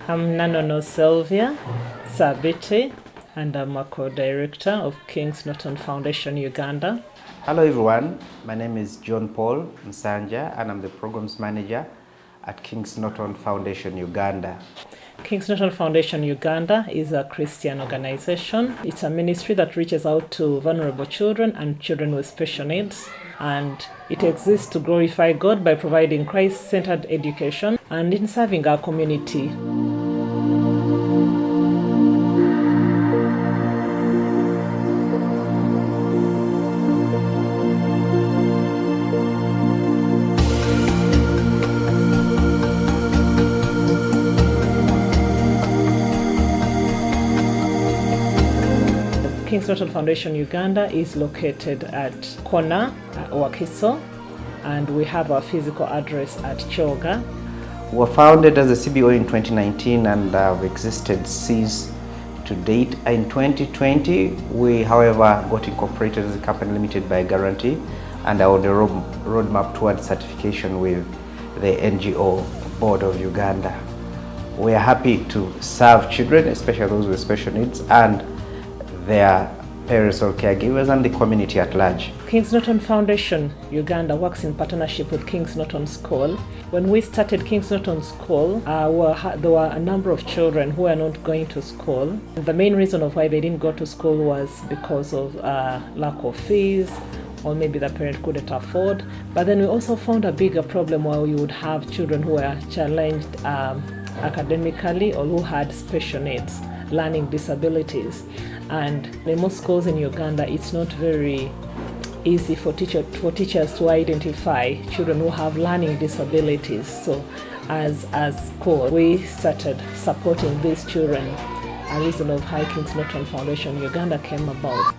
I'm Nanono Sylvia Sabiti, and I'm a co-director of King's Norton Foundation Uganda. Hello everyone, my name is John Paul Msanja and I'm the Programs Manager at King's Norton Foundation Uganda. King's Norton Foundation Uganda is a Christian organization. It's a ministry that reaches out to vulnerable children and children with special needs. And it exists to glorify God by providing Christ-centered education and in serving our community. King's Norton Foundation Uganda is located at Kona, Wakiso, and we have our physical address at Choga. We were founded as a CBO in 2019 and have existed since to date. In 2020, we, however, got incorporated as a company limited by guarantee and are on the roadmap towards certification with the NGO Board of Uganda. We are happy to serve children, especially those with special needs, and their parents or caregivers and the community at large. King's Norton Foundation Uganda works in partnership with King's Norton School. When we started King's Norton School, there were a number of children who were not going to school. The main reason of why they didn't go to school was because of lack of fees, or maybe the parent couldn't afford. But then we also found a bigger problem where we would have children who were challenged academically or who had special needs, learning disabilities. And in most schools in Uganda, it's not very easy for teachers to identify children who have learning disabilities. So as school, we started supporting these children. A reason of how King's Norton Foundation Uganda came about.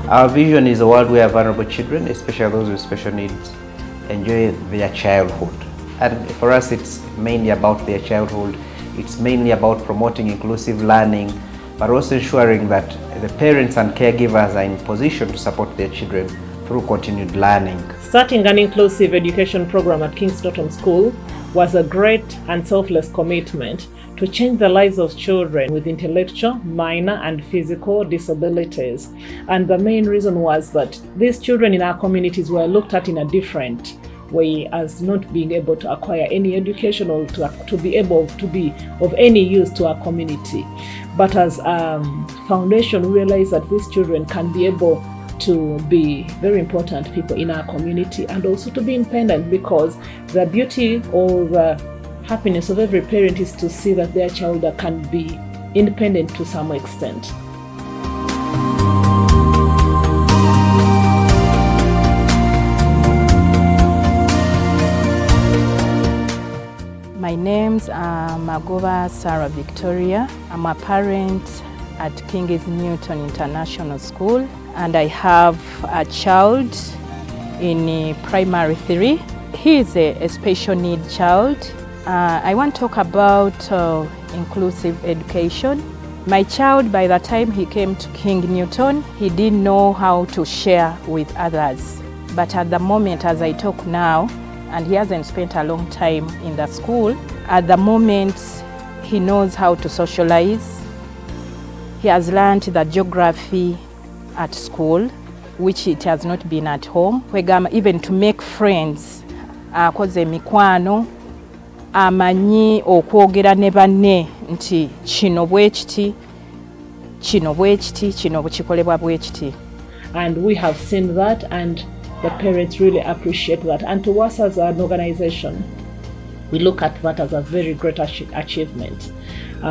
Our vision is a world where vulnerable children, especially those with special needs, enjoy their childhood. And for us, it's mainly about their childhood. It's mainly about promoting inclusive learning, but also ensuring that the parents and caregivers are in position to support their children through continued learning. Starting an inclusive education program at King's Norton School was a great and selfless commitment to change the lives of children with intellectual, minor, and physical disabilities. And the main reason was that these children in our communities were looked at in a different way as not being able to acquire any education or to be able to be of any use to our community. But as a foundation, we realized that these children can be able to be very important people in our community and also to be independent, because the beauty or the happiness of every parent is to see that their child can be independent to some extent. My name's Magoba Sarah Victoria. I'm a parent at King's Norton International School, and I have a child in primary 3. He is a special need child. I want to talk about inclusive education. My child, by the time he came to King Norton, he didn't know how to share with others. But at the moment, as I talk now, and he hasn't spent a long time in the school, at the moment he knows how to socialize. He has learned the geography at school, which it has not been at home. Even to make friends, akoze mikwano, amanyi okwogera ne banne nti kino bwe kiti, kino bwe kiti, kino kikolebwa bwe kiti. And we have seen that, and the parents really appreciate that. And to us as an organization, we look at that as a very great achievement.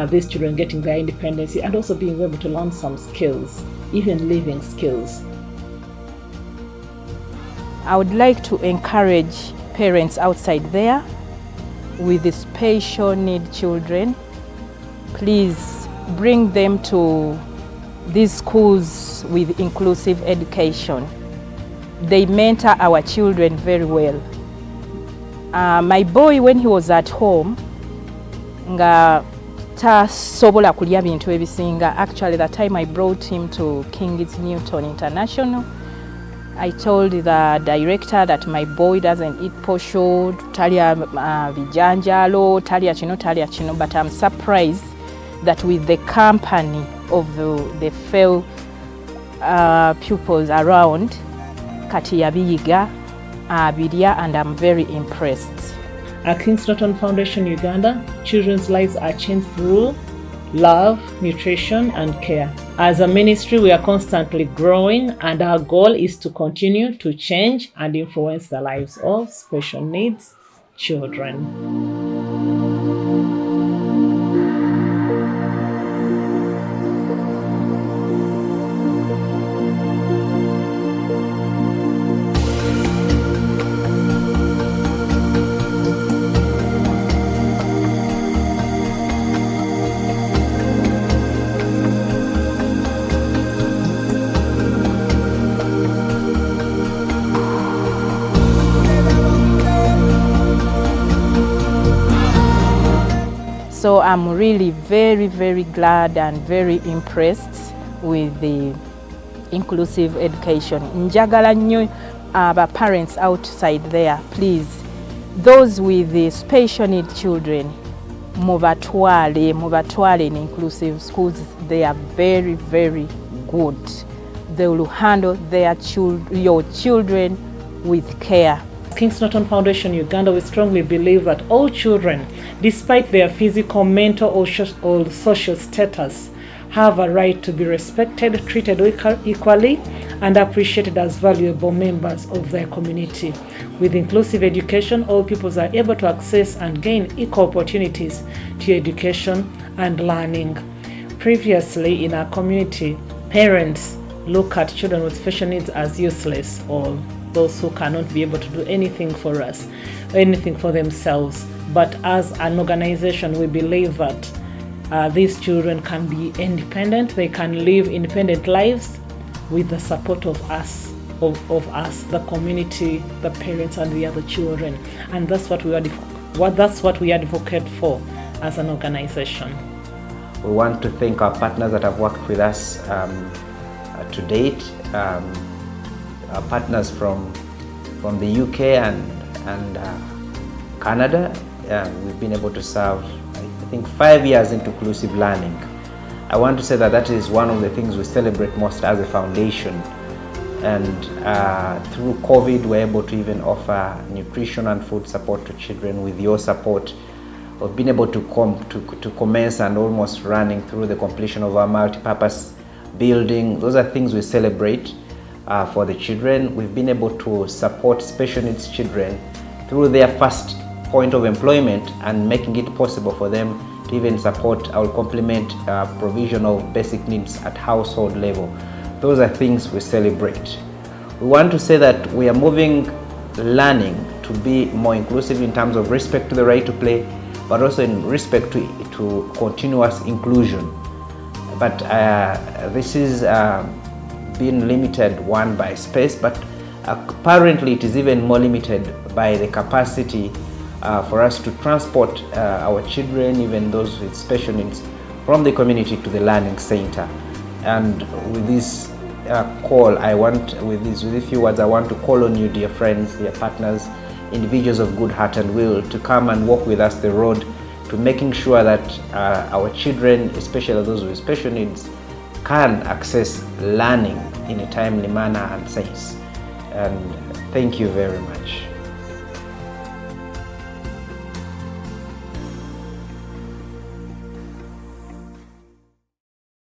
These children getting their independence and also being able to learn some skills, even living skills. I would like to encourage parents outside there with the special need children. Please bring them to these schools with inclusive education. They mentor our children very well. My boy, when he was at home, nga tasobola kulya bintu ebisinga. Actually, the time I brought him to King's Newton International, I told the director that my boy doesn't eat posho, talya bijanjalo, talya chino, but I'm surprised that with the company of the fellow pupils around, kati yabiyiga abirya, and I'm very impressed. At King's Norton Foundation Uganda, children's lives are changed through love, nutrition, and care. As a ministry, we are constantly growing, and our goal is to continue to change and influence the lives of special needs children. So I'm really very, very glad and very impressed with the inclusive education. Njagala nnyo parents outside there, please, those with the special need children, mubatwale in inclusive schools. They are very, very good. They will handle your children with care. King's Norton Foundation Uganda, we strongly believe that all children, despite their physical, mental, or social status, have a right to be respected, treated equally, and appreciated as valuable members of their community. With inclusive education, all pupils are able to access and gain equal opportunities to education and learning. Previously, in our community, parents look at children with special needs as useless, or those who cannot be able to do anything for us, anything for themselves. But as an organization, we believe that these children can be independent. They can live independent lives with the support of us, the community, the parents, and the other children. And that's what we advocate for as an organization. We want to thank our partners that have worked with us to date. Our partners from the UK and Canada. We've been able to serve, I think, 5 years into inclusive learning. I want to say that is one of the things we celebrate most as a foundation. And through COVID, we're able to even offer nutrition and food support to children. With your support, we've been able to commence and almost running through the completion of our multi-purpose building. Those are things we celebrate. For the children, we've been able to support special needs children through their first point of employment and making it possible for them to even support or complement provision of basic needs at household level. Those are things we celebrate. We want to say that we are moving learning to be more inclusive in terms of respect to the right to play, but also in respect to continuous inclusion. But this is been limited, one, by space, but apparently it is even more limited by the capacity for us to transport our children, even those with special needs, from the community to the learning center. And with this call, with a few words, I want to call on you, dear friends, dear partners, individuals of good heart and will, to come and walk with us the road to making sure that our children, especially those with special needs, can access learning in a timely manner and sense. And thank you very much.